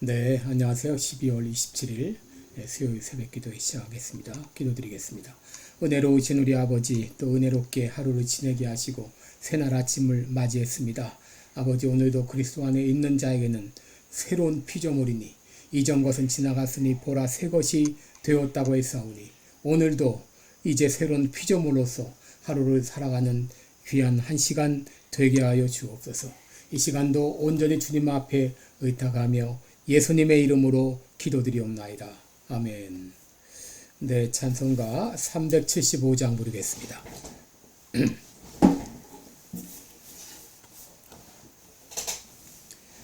네, 안녕하세요. 12월 27일 수요일 새벽 기도 시작하겠습니다. 기도드리겠습니다. 은혜로우신 우리 아버지, 또 은혜롭게 하루를 지내게 하시고 새날 아침을 맞이했습니다. 아버지, 오늘도 그리스도 안에 있는 자에게는 새로운 피조물이니 이전 것은 지나갔으니 보라 새 것이 되었다고 했사오니 오늘도 이제 새로운 피조물로서 하루를 살아가는 귀한 한 시간 되게 하여 주옵소서. 이 시간도 온전히 주님 앞에 의탁하며 예수님의 이름으로 기도드리옵나이다. 아멘. 네, 찬송가 375장 부르겠습니다.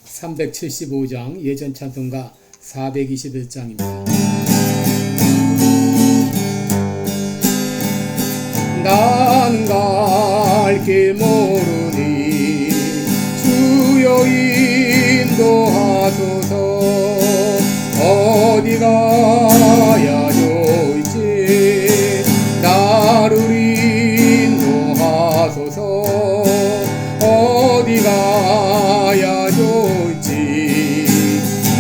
375장 예전 찬송가 421장입니다. 난 갈 길 모르니 주여 인도하소서. 어디 가야 좋을지 나를 인도하소서. 어디 가야 좋을지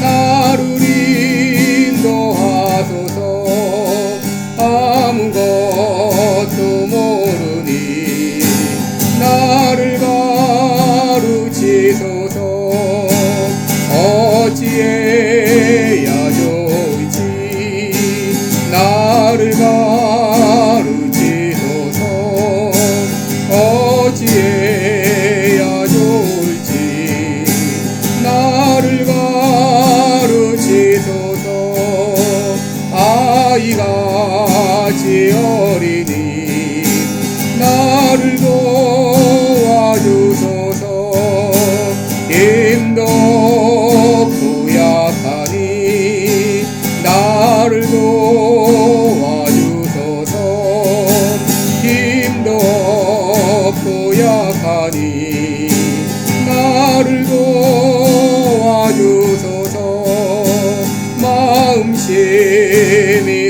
나를 인도하소서. 아무것도 모르니 나를 가르치소서. 어찌해야 좋을지 나를 가르치소서. 어찌해야 좋을지 나를 가르치소서. 아이같이 어리니 나를 도와주소서. 힘도 없고 약하니 나를 도와주소서. 힘도 없고 약하니 나를 도와주소서. 마음심이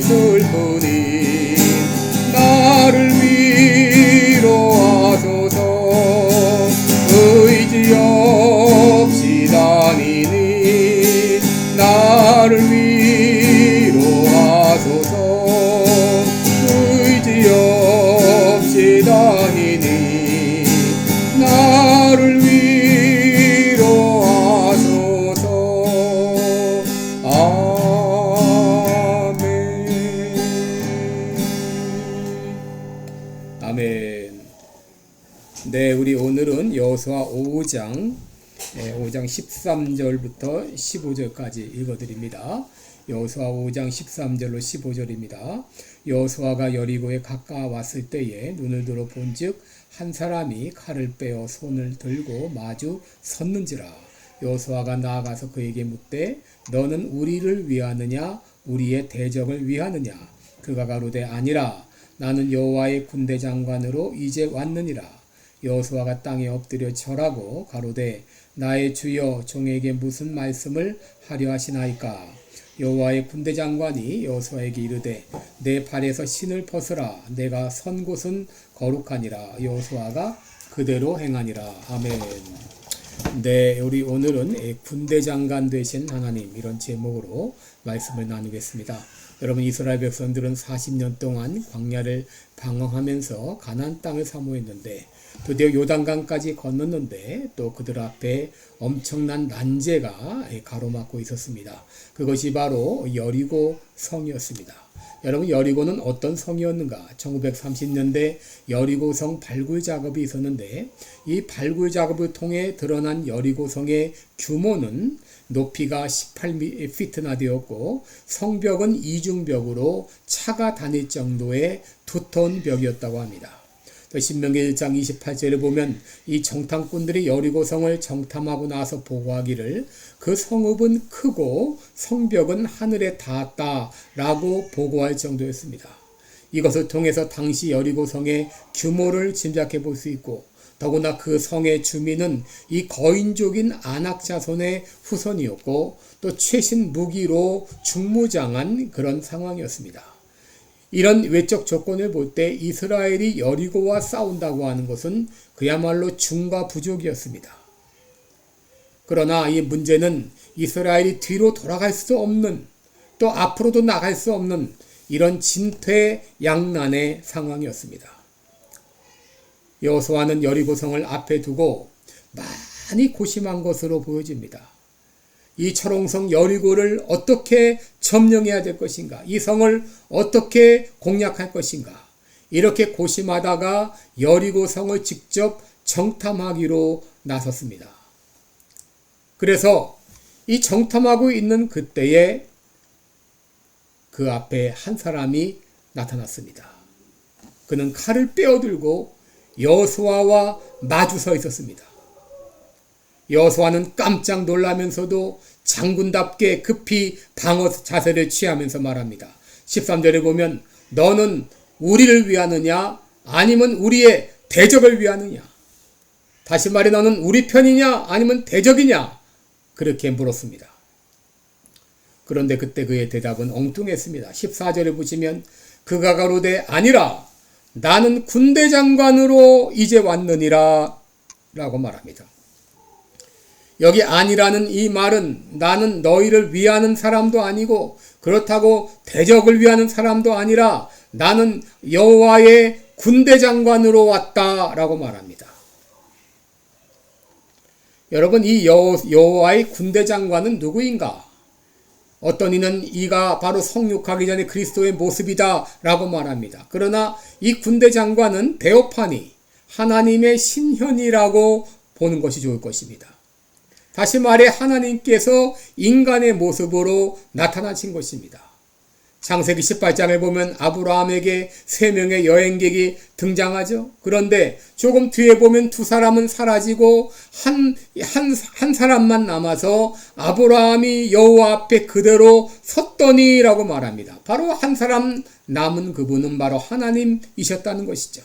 슬프니 나를 위로하소서. 의지 없이 다니니 나를 위로하소서. 의지 없이 다니니 나를 위로하소서. 아멘. 아멘. 네, 우리 오늘은 여호수아 5장 13절부터 15절까지 읽어드립니다. 여호수아 5장 13절로 15절입니다. 여호수아가 여리고에 가까웠을 때에 눈을 들어 본즉 한 사람이 칼을 빼어 손을 들고 마주 섰는지라. 여호수아가 나아가서 그에게 묻되 너는 우리를 위하느냐 우리의 대적을 위하느냐. 그가 가로되 아니라 나는 여호와의 군대 장관으로 이제 왔느니라. 여호수아가 땅에 엎드려 절하고 가로되 나의 주여 종에게 무슨 말씀을 하려 하시나이까. 여호와의 군대 장관이 여호수아에게 이르되 내 발에서 신을 벗으라. 내가 선 곳은 거룩하니라. 여호수아가 그대로 행하니라. 아멘. 네, 우리 오늘은 군대 장관 되신 하나님, 이런 제목으로 말씀을 나누겠습니다. 여러분, 이스라엘 백성들은 40년 동안 광야를 방황하면서 가나안 땅을 사모했는데 드디어 요단강까지 건넜는데 또 그들 앞에 엄청난 난제가 가로막고 있었습니다. 그것이 바로 여리고 성이었습니다. 여러분, 여리고는 어떤 성이었는가? 1930년대 여리고성 발굴 작업이 있었는데 이 발굴 작업을 통해 드러난 여리고성의 규모는 높이가 18피트나 되었고 성벽은 이중벽으로 차가 다닐 정도의 두터운 벽이었다고 합니다. 신명기 1장 28절에 보면 이 정탐꾼들이 여리고성을 정탐하고 나서 보고하기를 그 성읍은 크고 성벽은 하늘에 닿았다라고 보고할 정도였습니다. 이것을 통해서 당시 여리고성의 규모를 짐작해 볼 수 있고 더구나 그 성의 주민은 이 거인족인 아낙 자손의 후손이었고 또 최신 무기로 중무장한 그런 상황이었습니다. 이런 외적 조건을 볼 때 이스라엘이 여리고와 싸운다고 하는 것은 그야말로 중과 부족이었습니다. 그러나 이 문제는 이스라엘이 뒤로 돌아갈 수 없는, 또 앞으로도 나갈 수 없는 이런 진퇴양난의 상황이었습니다. 여호수아는 여리고성을 앞에 두고 많이 고심한 것으로 보여집니다. 이 철옹성 여리고를 어떻게 점령해야 될 것인가, 이 성을 어떻게 공략할 것인가, 이렇게 고심하다가 여리고성을 직접 정탐하기로 나섰습니다. 그래서 이 정탐하고 있는 그때에 그 앞에 한 사람이 나타났습니다. 그는 칼을 빼어들고 여호수아와 마주 서 있었습니다. 여호수아는 깜짝 놀라면서도 장군답게 급히 방어 자세를 취하면서 말합니다. 13절에 보면 너는 우리를 위하느냐 아니면 우리의 대적을 위하느냐, 다시 말해 너는 우리 편이냐 아니면 대적이냐, 그렇게 물었습니다. 그런데 그때 그의 대답은 엉뚱했습니다. 14절에 보시면 그가 가로되 아니라 나는 군대 장관으로 이제 왔느니라 라고 말합니다. 여기 아니라는 이 말은 나는 너희를 위하는 사람도 아니고 그렇다고 대적을 위하는 사람도 아니라 나는 여호와의 군대 장관으로 왔다라고 말합니다. 여러분, 이 여호와의 군대 장관은 누구인가? 어떤 이는 이가 바로 성육하기 전에 그리스도의 모습이다 라고 말합니다. 그러나 이 군대 장관은 데오파니, 하나님의 신현이라고 보는 것이 좋을 것입니다. 다시 말해 하나님께서 인간의 모습으로 나타나신 것입니다. 창세기 18장에 보면 아브라함에게 3명의 여행객이 등장하죠. 그런데 조금 뒤에 보면 두 사람은 사라지고 한 사람만 남아서 아브라함이 여호와 앞에 그대로 섰더니라고 말합니다. 바로 한 사람 남은 그분은 바로 하나님이셨다는 것이죠.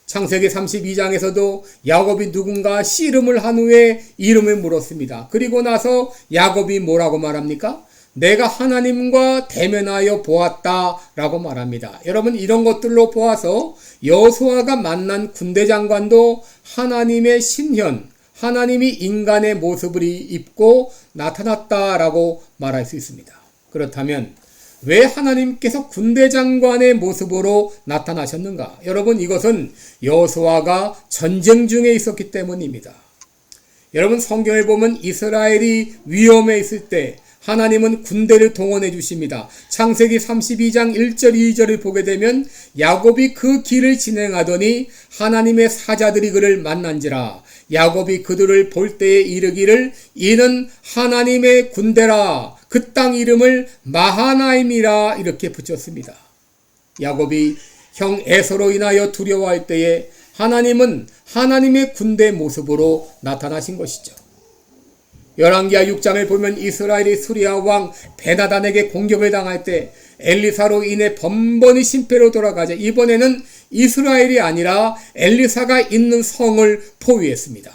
창세기 32장에서도 야곱이 누군가 씨름을 한 후에 이름을 물었습니다. 그리고 나서 야곱이 뭐라고 말합니까? 내가 하나님과 대면하여 보았다라고 말합니다. 여러분, 이런 것들로 보아서 여호수아가 만난 군대 장관도 하나님의 신현, 하나님이 인간의 모습을 입고 나타났다라고 말할 수 있습니다. 그렇다면 왜 하나님께서 군대 장관의 모습으로 나타나셨는가? 여러분, 이것은 여호수아가 전쟁 중에 있었기 때문입니다. 여러분, 성경에 보면 이스라엘이 위험에 있을 때 하나님은 군대를 동원해 주십니다. 창세기 32장 1절 2절을 보게 되면 야곱이 그 길을 진행하더니 하나님의 사자들이 그를 만난지라 야곱이 그들을 볼 때에 이르기를 이는 하나님의 군대라. 그 땅 이름을 마하나임이라 이렇게 붙였습니다. 야곱이 형 에서로 인하여 두려워할 때에 하나님은 하나님의 군대 모습으로 나타나신 것이죠. 열왕기하 6장을 보면 이스라엘이 수리아 왕 베나단에게 공격을 당할 때 엘리사로 인해 번번이 심패로 돌아가자 이번에는 이스라엘이 아니라 엘리사가 있는 성을 포위했습니다.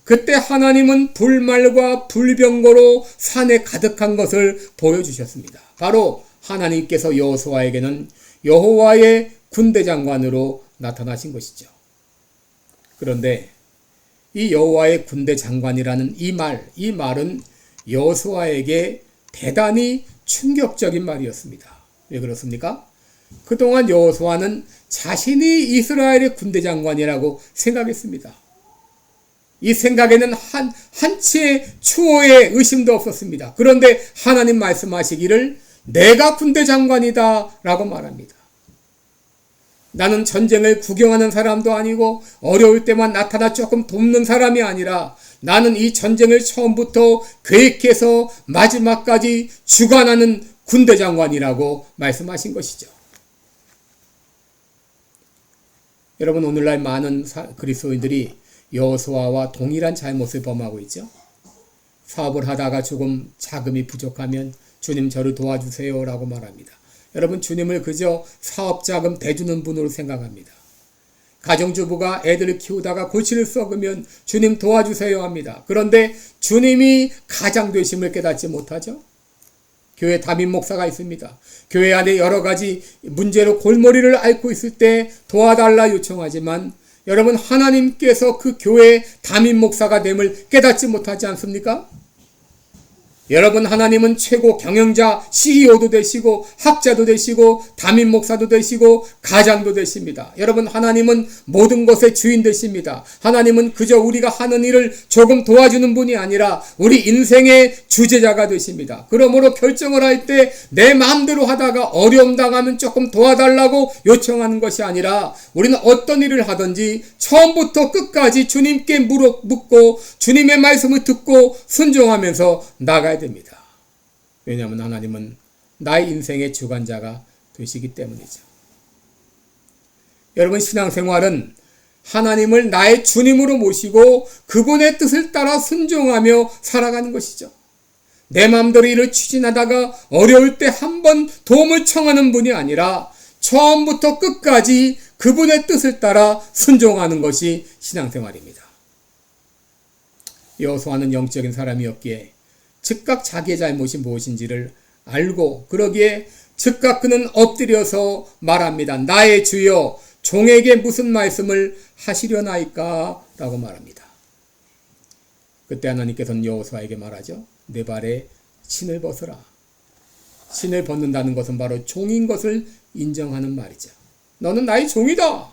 그때 하나님은 불말과 불병거로 산에 가득한 것을 보여주셨습니다. 바로 하나님께서 여호수아에게는 여호와의 군대 장관으로 나타나신 것이죠. 그런데 이 여호와의 군대 장관이라는 이 말은 여호수아에게 대단히 충격적인 말이었습니다. 왜 그렇습니까? 그동안 여호수아는 자신이 이스라엘의 군대 장관이라고 생각했습니다. 이 생각에는 한치의 추호의 의심도 없었습니다. 그런데 하나님 말씀하시기를 내가 군대 장관이다 라고 말합니다. 나는 전쟁을 구경하는 사람도 아니고 어려울 때만 나타나 조금 돕는 사람이 아니라 나는 이 전쟁을 처음부터 계획해서 마지막까지 주관하는 군대 장관이라고 말씀하신 것이죠. 여러분, 오늘날 많은 그리스도인들이 여호수아와 동일한 잘못을 범하고 있죠. 사업을 하다가 조금 자금이 부족하면 주님 저를 도와주세요 라고 말합니다. 여러분, 주님을 그저 사업자금 대주는 분으로 생각합니다. 가정주부가 애들을 키우다가 골치를 썩으면 주님 도와주세요 합니다. 그런데 주님이 가장 되심을 깨닫지 못하죠. 교회 담임 목사가 있습니다. 교회 안에 여러 가지 문제로 골머리를 앓고 있을 때 도와달라 요청하지만 여러분, 하나님께서 그 교회 담임 목사가 됨을 깨닫지 못하지 않습니까? 여러분, 하나님은 최고 경영자, CEO도 되시고 학자도 되시고 담임 목사도 되시고 가장도 되십니다. 여러분, 하나님은 모든 것의 주인 되십니다. 하나님은 그저 우리가 하는 일을 조금 도와주는 분이 아니라 우리 인생의 주제자가 되십니다. 그러므로 결정을 할 때 내 마음대로 하다가 어려움 당하면 조금 도와달라고 요청하는 것이 아니라 우리는 어떤 일을 하든지 처음부터 끝까지 주님께 묻고 주님의 말씀을 듣고 순종하면서 나가야 됩니다. 왜냐하면 하나님은 나의 인생의 주관자가 되시기 때문이죠. 여러분, 신앙생활은 하나님을 나의 주님으로 모시고 그분의 뜻을 따라 순종하며 살아가는 것이죠. 내 마음대로 일을 추진하다가 어려울 때 한 번 도움을 청하는 분이 아니라 처음부터 끝까지 그분의 뜻을 따라 순종하는 것이 신앙생활입니다. 여호수아는 영적인 사람이었기에 즉각 자기의 잘못이 무엇인지를 알고 그러기에 즉각 그는 엎드려서 말합니다. 나의 주여, 종에게 무슨 말씀을 하시려나이까? 라고 말합니다. 그때 하나님께서는 여호수아에게 말하죠. 내 발에 신을 벗으라. 신을 벗는다는 것은 바로 종인 것을 인정하는 말이죠. 너는 나의 종이다.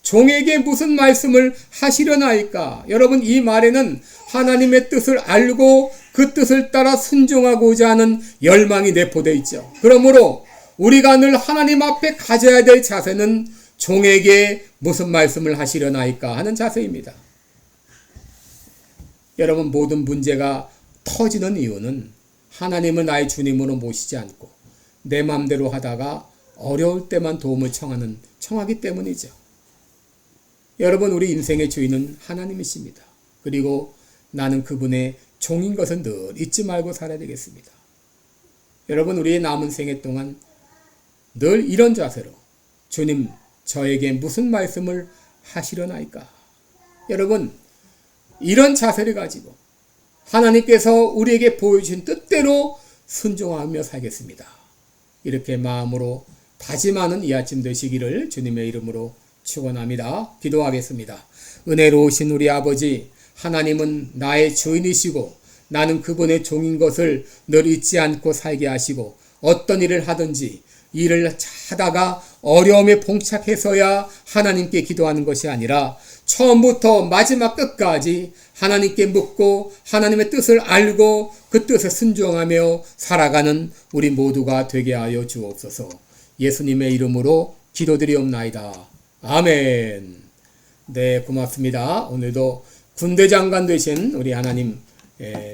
종에게 무슨 말씀을 하시려나이까? 여러분, 이 말에는 하나님의 뜻을 알고 그 뜻을 따라 순종하고자 하는 열망이 내포되어 있죠. 그러므로 우리가 늘 하나님 앞에 가져야 될 자세는 종에게 무슨 말씀을 하시려나이까 하는 자세입니다. 여러분, 모든 문제가 터지는 이유는 하나님을 나의 주님으로 모시지 않고 내 마음대로 하다가 어려울 때만 도움을 청하기 때문이죠. 여러분, 우리 인생의 주인은 하나님이십니다. 그리고 나는 그분의 종인 것은 늘 잊지 말고 살아야 되겠습니다. 여러분, 우리의 남은 생애 동안 늘 이런 자세로 주님, 저에게 무슨 말씀을 하시려나이까? 여러분, 이런 자세를 가지고 하나님께서 우리에게 보여주신 뜻대로 순종하며 살겠습니다. 이렇게 마음으로 다짐하는 이 아침 되시기를 주님의 이름으로 축원합니다. 기도하겠습니다. 은혜로우신 우리 아버지, 하나님은 나의 주인이시고 나는 그분의 종인 것을 늘 잊지 않고 살게 하시고 어떤 일을 하든지 일을 하다가 어려움에 봉착해서야 하나님께 기도하는 것이 아니라 처음부터 마지막 끝까지 하나님께 묻고 하나님의 뜻을 알고 그 뜻에 순종하며 살아가는 우리 모두가 되게 하여 주옵소서. 예수님의 이름으로 기도드리옵나이다. 아멘. 네, 고맙습니다. 오늘도 군대장관 되신 우리 하나님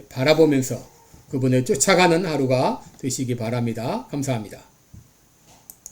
바라보면서 그분을 쫓아가는 하루가 되시기 바랍니다. 감사합니다.